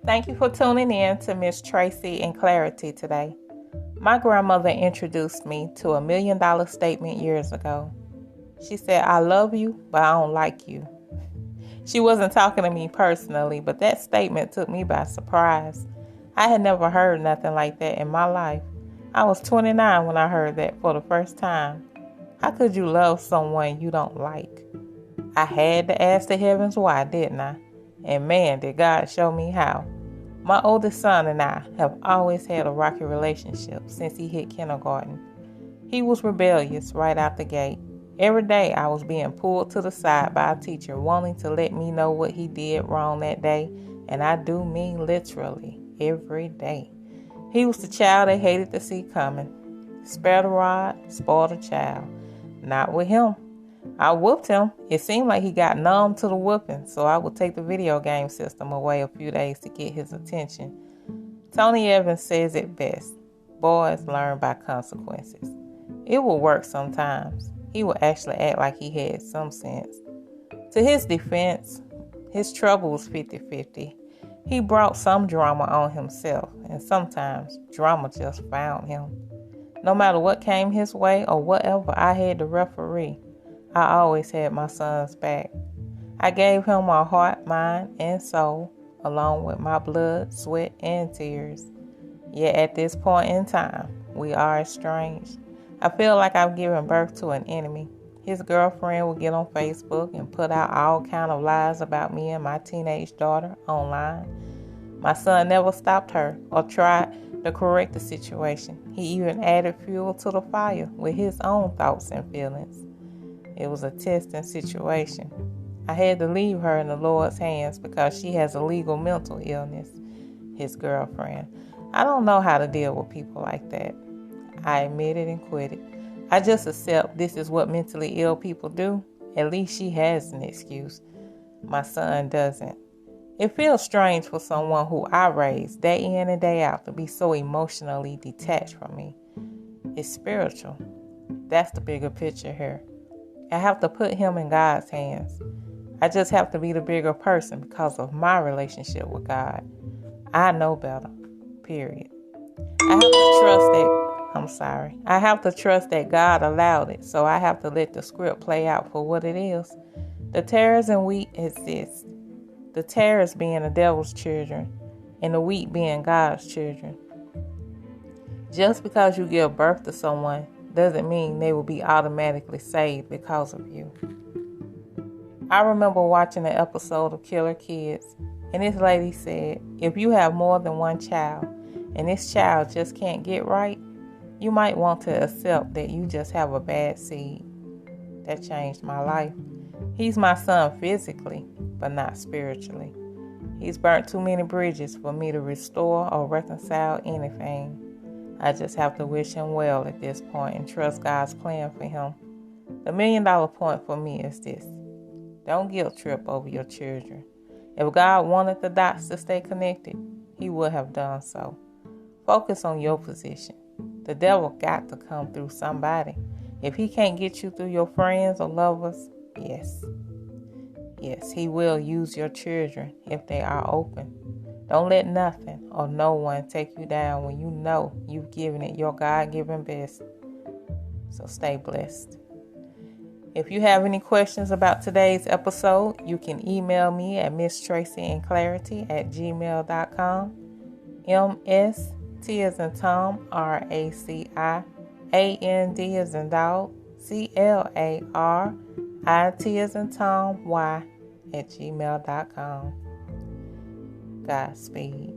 Thank you for tuning in to Miss Tracy and Clarity today. My grandmother introduced me to a $1 million statement years ago. She said, "I love you, but I don't like you." She wasn't talking to me personally, but that statement took me by surprise. I had never heard nothing like that in my life. I was 29 when I heard that for the first time. How could you love someone you don't like? I had to ask the heavens why, didn't I? And man, did God show me how. My oldest son and I have always had a rocky relationship since he hit kindergarten. He was rebellious right out the gate. Every day I was being pulled to the side by a teacher wanting to let me know what he did wrong that day, and I do mean literally every day. He was the child they hated to see coming. Spare the rod, spoil the child. Not with him. I whooped him. It seemed like he got numb to the whooping, so I would take the video game system away a few days to get his attention. Tony Evans says it best: boys learn by consequences. It will work sometimes. He would actually act like he had some sense. To his defense, his trouble was 50-50. He brought some drama on himself, and sometimes drama just found him. No matter what came his way or whatever I had to referee, I always had my son's back. I gave him my heart, mind, and soul, along with my blood, sweat, and tears. Yet at this point in time, we are estranged. I feel like I've given birth to an enemy. His girlfriend will get on Facebook and put out all kind of lies about me and my teenage daughter online. My son never stopped her or tried to correct the situation. He even added fuel to the fire with his own thoughts and feelings. It was a testing situation. I had to leave her in the Lord's hands because she has a legal mental illness, his girlfriend. I don't know how to deal with people like that. I admitted and quit it. I just accept this is what mentally ill people do. At least she has an excuse. My son doesn't. It feels strange for someone who I raised day in and day out to be so emotionally detached from me. It's spiritual. That's the bigger picture here. I have to put him in God's hands. I just have to be the bigger person because of my relationship with God. I know better. Period. I have to trust that God allowed it, so I have to let the script play out for what it is. The tares and wheat exist. The tares being the devil's children, and the wheat being God's children. Just because you give birth to someone doesn't mean they will be automatically saved because of you. I remember watching an episode of Killer Kids, and this lady said, if you have more than one child, and this child just can't get right, you might want to accept that you just have a bad seed. That changed my life. He's my son physically, but not spiritually. He's burnt too many bridges for me to restore or reconcile anything. I just have to wish him well at this point and trust God's plan for him. The $1 million point for me is this: don't guilt trip over your children. If God wanted the dots to stay connected, he would have done so. Focus on your position. The devil got to come through somebody. If he can't get you through your friends or lovers, yes, he will use your children if they are open. Don't let nothing or no one take you down when you know you've given it your God-given best. So stay blessed. If you have any questions about today's episode, you can email me at misstracyandclarity@gmail.com. MST as in Tom, RACIAND as in dog, CLARIT as in Tom, Y @gmail.com. Godspeed.